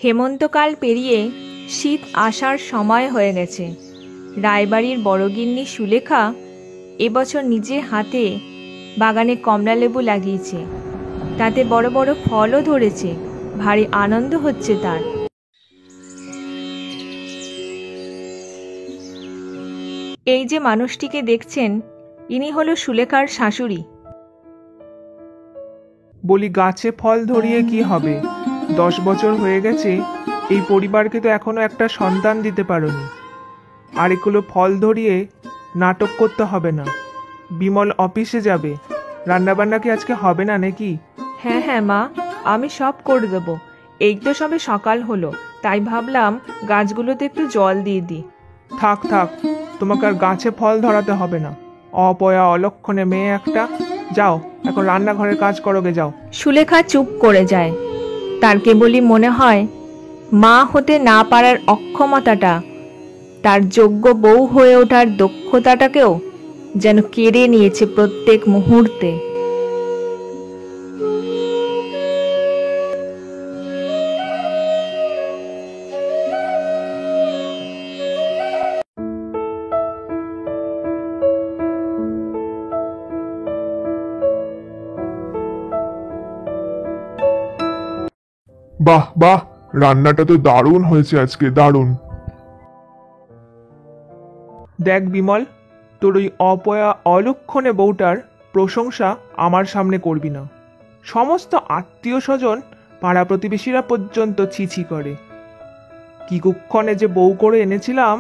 হেমন্তকাল পেরিয়ে শীত আসার সময় হয়ে গেছে। রায়বাড়ির বড়গিন্নি সুলেখা এবছর নিজের হাতে বাগানে কমলালেবু লাগিয়েছে। তাতে বড় বড় ফলও ধরেছে। ভারী আনন্দ হচ্ছে তার। এই যে মানুষটিকে দেখছেন, ইনি হলো সুলেখার শাশুড়ি। বলি, গাছে ফল ধরিয়ে কি হবে? 10 বছর হয়ে গেছে, এই পরিবারকে তো এখনো একটা সন্তান দিতে পারোনি। আর এগুলো ফল ধরিয়ে নাটক করতে হবে না। বিমল অফিসে যাবে, রান্নাবান্না কি আজকে হবে না নাকি? হ্যাঁ হ্যাঁ মা, আমি সব করে দেবো। এই তো সবে সকাল হলো, তাই ভাবলাম গাছগুলোতে একটু জল দিয়ে দিই। থাক থাক, তোমাকে আর গাছে ফল ধরাতে হবে না। অপয়া অলক্ষণে মেয়ে একটা। যাও, এখন রান্নাঘরের কাজ করোগে, যাও। সুলেখা চুপ করে যায়। তার কেবলই মনে হয় মা হতে না পারার অক্ষমতাটা তার যোগ্য বউ হয়ে ওঠার দক্ষতাটাকেও যেন কেড়ে নিয়েছে প্রত্যেক মুহূর্তে। বাহ বাহ, রান্নাটা তো দারুণ হয়েছে আজকে, দারুণ। দেখ বিমল, তোর ওই অপয়া অলক্ষণে বউটার প্রশংসা আমার সামনে করবি না। সমস্ত আত্মীয় স্বজন, পাড়া প্রতিবেশীরা পর্যন্ত ছিছি করে। কি কুক্ষণে যে বউ করে এনেছিলাম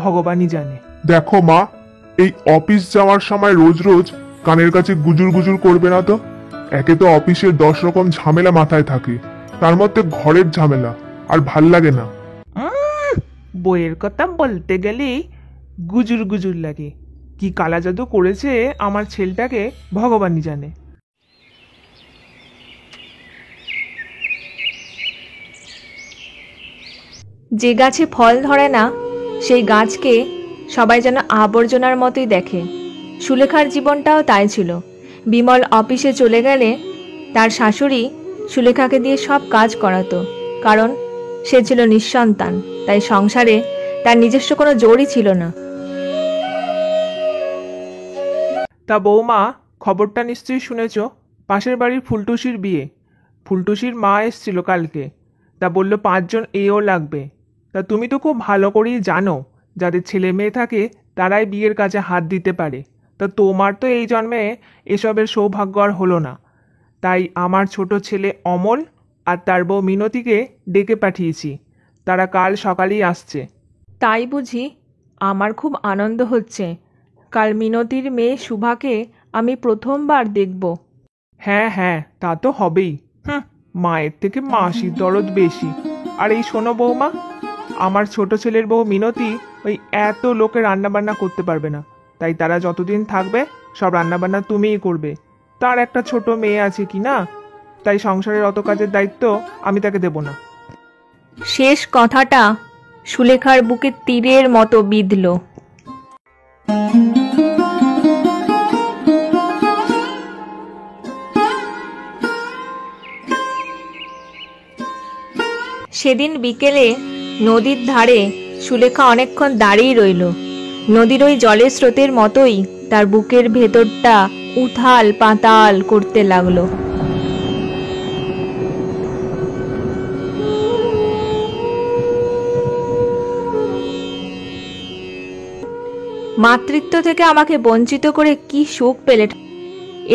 ভগবানই জানে। দেখো মা, এই অফিস যাওয়ার সময় রোজ রোজ কানের কাছে গুজুর গুজুর করবে না তো। একে তো অফিসের 10 রকম ঝামেলা মাথায় থাকে, তার মধ্যে ঘরের ঝামেলা, আর ভাল লাগে না। বইয়ের কথা বলতে গেলেই গুজুর গুজুর লাগে। কি কালা জাদু করেছে আমার ছেলেটাকে ভগবানই জানে। যে গাছে ফল ধরে না সেই গাছকে সবাই যেন আবর্জনার মতোই দেখে। সুলেখার জীবনটাও তাই ছিল। বিমল অফিসে চলে গেলে তার শাশুড়ি সুলেখাকে দিয়ে সব কাজ করাতো, কারণ সে ছিল নিঃসন্তান। তাই সংসারে তার নিজস্ব কোনো জোরই ছিল না। তা বৌমা, খবরটা নিশ্চয়ই শুনেছ, পাশের বাড়ির ফুলটুসির বিয়ে। ফুলটুসির মা এসছিল কালকে। তা বলল 5 জন এও লাগবে। তা তুমি তো খুব ভালো করেই জানো, যাদের ছেলে মেয়ে থাকে তারাই বিয়ের কাজে হাত দিতে পারে। তা তোমার তো এই জন্মে এসবের সৌভাগ্য আর হলো না। তাই আমার ছোট ছেলে অমল আর তার বউ মিনতিকে ডেকে পাঠিয়েছি। তারা কাল সকালেই আসছে। তাই বুঝি? আমার খুব আনন্দ হচ্ছে। কাল মিনতির মেয়ে শুভাকে আমি প্রথমবার দেখব। হ্যাঁ হ্যাঁ, তা তো হবেই। মায়ের থেকে মাসির দরদ বেশি। আর এই শোনো বৌমা, আমার ছোট ছেলের বউ মিনতি ওই এত লোকে রান্নাবান্না করতে পারবে না। তাই তারা যতদিন থাকবে সব রান্নাবান্না তুমিই করবে। তার একটা ছোট মেয়ে আছে কি না, তাই সংসারের অত কাজের দায়িত্ব আমি তাকে দেব না। শেষ কথাটা সুলেখার বুকে তীরের মতো বিঁধল। সেদিন বিকেলে নদীর ধারে সুলেখা অনেকক্ষণ দাঁড়িয়ে রইল। নদীর ওই জলের স্রোতের মতোই তার বুকের ভেতরটা উথাল পাতাল করতে লাগলো। মাতৃত্ব থেকে আমাকে বঞ্চিত করে কি সুখ পেলে।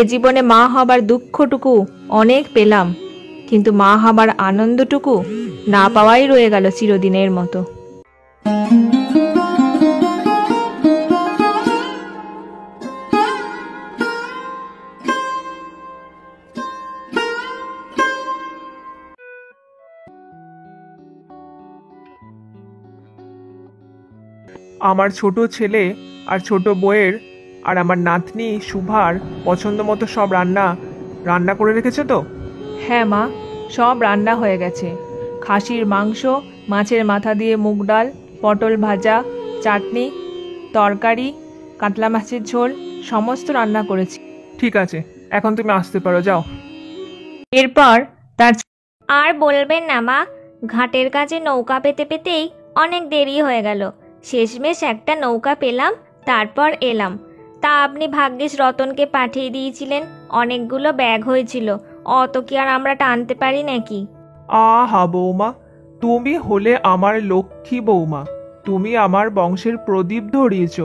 এ জীবনে মা হবার দুঃখটুকু অনেক পেলাম, কিন্তু মা হবার আনন্দটুকু না পাওয়াই রয়ে গেল চিরদিনের মতো। আমার ছোট ছেলে আর ছোট বউয়ের আর আমার নাতনি শুভার পছন্দ মতো সব রান্না করে রেখেছে তো? হ্যাঁ মা, সব রান্না হয়ে গেছে। খাসির মাংস, মাছের মাথা দিয়ে মুগ ডাল, পটল ভাজা, চাটনি, তরকারি, কাতলা মাছের ঝোল সমস্ত রান্না করেছি। ঠিক আছে, এখন তুমি আসতে পারো, যাও। এরপর তার আর বলবেন না মা, ঘাটের কাছে নৌকা পেতে পেতেই অনেক দেরি হয়ে গেল। শেষমেশ একটা নৌকা পেলাম, তারপর এলাম। তা আপনি ভাগ্যিস রতনকে পাঠিয়ে দিয়েছিলেন, অনেকগুলো ব্যাগ হয়েছিল, অত কি আর আমরা টানতে পারি নাকি? আহা বৌমা, তুমি হলে আমার লক্ষ্মী বৌমা, তুমি আমার বংশের প্রদীপ ধরিয়েছ,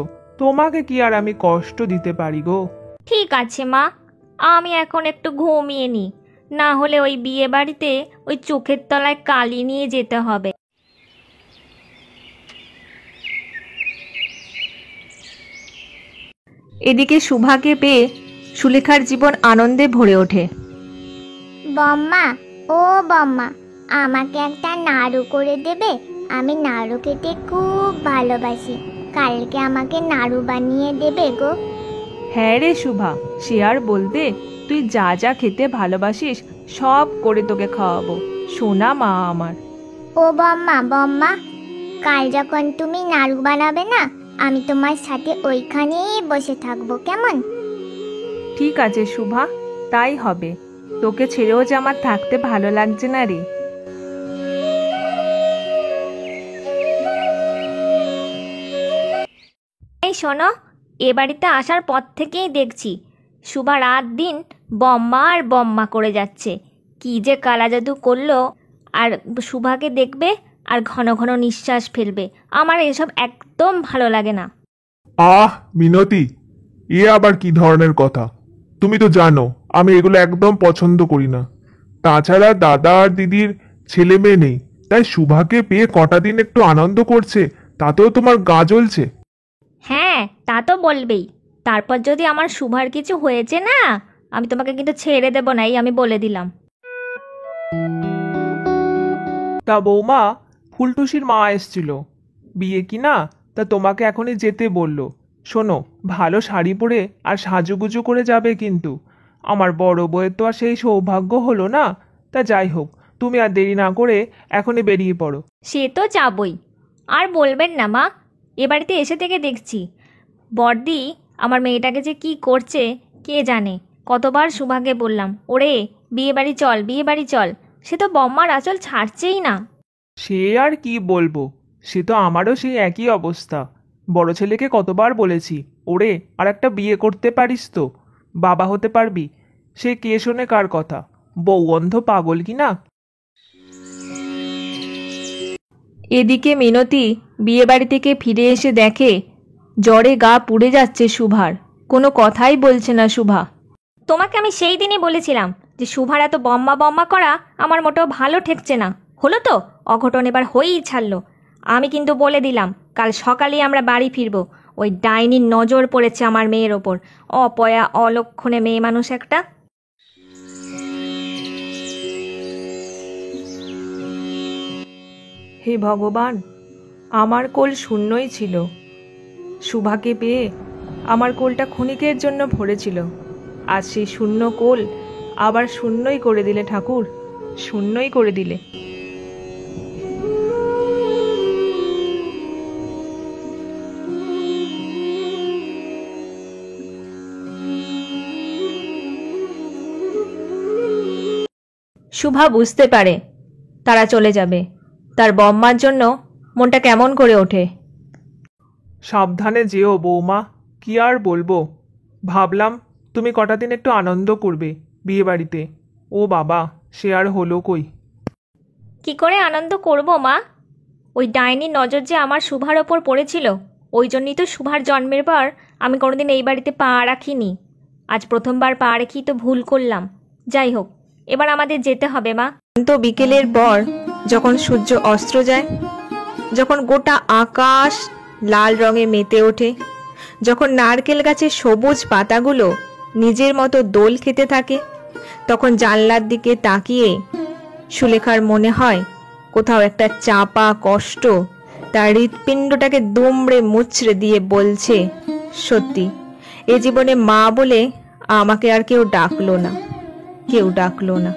তোমাকে কি আর আমি কষ্ট দিতে পারি গো? ঠিক আছে মা, আমি এখন একটু ঘুমিয়ে নিই, না হলে ওই বিয়ে বাড়িতে ওই চোখের তলায় কালি নিয়ে যেতে হবে। এদিকে শুভাকে পেয়ে সুলেখার জীবন আনন্দে ভরে ওঠে। বম্মা, ও বম্মা, আমাকে একটা নাড়ু করে দেবে? আমি নাড়ু খেতে খুব ভালোবাসি, কালকে আমাকে নাড়ু বানিয়ে দেবে গো? হ্যাঁ রে শুভা, সে আর বলতে, তুই যা যা খেতে ভালোবাসিস সব করে তোকে খাওয়াবো, সোনা মা আমার। ও বম্মা, বম্মা, কাল যখন তুমি নাড়ু বানাবে না, আমি তোমার সাথে ওইখানেই বসে থাকবো, কেমন? ঠিক আছে শুভা, তাই হবে। তোকে ছেড়েও যে আমার থাকতে ভালো লাগছে না রে। এই শোনো, এ বাড়িতে আসার পর থেকেই দেখছি সুভা রাত দিন বম্মা আর বম্মা করে যাচ্ছে। কি যে কালা জাদু করলো! আর সুভাকে দেখবে আর ঘন ঘন নিঃশ্বাস ফেলবে। আমার এসব একদম ভালো লাগে না। আহ মিনতি, এ আবার কি ধরনের কথা? তুমি তো জানো আমি এগুলো একদম পছন্দ করি না। তাছাড়া দাদা আর দিদির ছেলে মেয়ে নেই, তাই শুভাকে পেয়ে কটা দিন একটু আনন্দ করছে, তাতেও তোমার গা জ্বলছে? হ্যাঁ, তা তো বলবেই। তারপর যদি আমার সুভার কিছু হয়েছে না, আমি তোমাকে কিন্তু ছেড়ে দেবো না, এই আমি বলে দিলাম। তা বৌমা, ফুলটুসির মা এসছিল, বিয়ে কি না, তা তোমাকে এখনই যেতে বললো। শোনো, ভালো শাড়ি পরে আর সাজুগুজু করে যাবে কিন্তু। আমার বড় বউয়ের তো আর সেই সৌভাগ্য হলো না। তা যাই হোক, তুমি আর দেরি না করে এখনই বেরিয়ে পড়ো। সে তো যাবই। আর বলবেন না মা, এ বাড়িতে এসে থেকে দেখছি বড়দি আমার মেয়েটাকে যে কি করছে কে জানে। কতবার সুভাকে বললাম, ওরে বিয়ে বাড়ি চল, বিয়ে বাড়ি চল, সে তো বম্মার আঁচল ছাড়ছেই না। সে আর কি বলবো, সে তো আমারও সেই একই অবস্থা। বড় ছেলেকে কতবার বলেছি, ওরে আর একটা বিয়ে করতে পারিস তো, বাবা হতে পারবি। সে কে শোনে কার কথা, বউ অন্ধ পাগল কি না। এদিকে মিনতি বিয়ে বাড়ি থেকে ফিরে এসে দেখে জ্বরে গা পুড়ে যাচ্ছে শুভার, কোনো কথাই বলছে না শুভা। তোমাকে আমি সেই দিনই বলেছিলাম যে সুভার এত বম্মা বম্মা করা আমার মোটেও ভালো ঠেকছে না। হলো তো, অঘটন এবার হয়েই ছাড়লো। আমি কিন্তু বলে দিলাম কাল সকালেই আমরা বাড়ি ফিরবো। ওই ডাইনির নজর পড়েছে আমার মেয়ের ওপর, অপয়া অলক্ষণে মেয়ে মানুষ একটা। হে ভগবান, আমার কোল শূন্যই ছিল, শুভাকে পেয়ে আমার কোলটা ক্ষণিকের জন্য ভরেছিল, আজ সেই শূন্য কোল আবার শূন্যই করে দিলে ঠাকুর, শূন্যই করে দিলে। শুভা বুঝতে পারে তারা চলে যাবে, তার বম্মার জন্য মনটা কেমন করে ওঠে। সাবধানে যেও বৌমা, কি আর বলবো। ভাবলাম তুমি কটা দিন একটু আনন্দ করবে বিয়ে বাড়িতে। ও বাবা, সে আর হলো কই। কি করে আনন্দ করব মা? ওই ডাইনির নজর যে আমার সুভার ওপর পড়েছিল, ওই জন্যই তো সুভার জন্মের পর আমি কোনোদিন এই বাড়িতে পা রাখিনি। আজ প্রথমবার পা রেখেই তো ভুল করলাম। যাই হোক, এবার আমাদের যেতে হবে মা। তো বিকেলের পর যখন সূর্য অস্ত যায়, যখন গোটা আকাশ লাল রঙে মেতে ওঠে, যখন নারকেল গাছের সবুজ পাতাগুলো নিজের মতো দোল খেতে থাকে, তখন জানলার দিকে তাকিয়ে সুলেখার মনে হয় কোথাও একটা চাপা কষ্ট তার হৃৎপিণ্ডটাকে দুমড়ে মুচড়ে দিয়ে বলছে, সত্যি এ জীবনে মা বলে আমাকে আর কেউ ডাকলো না, কেউ ডাকলো না।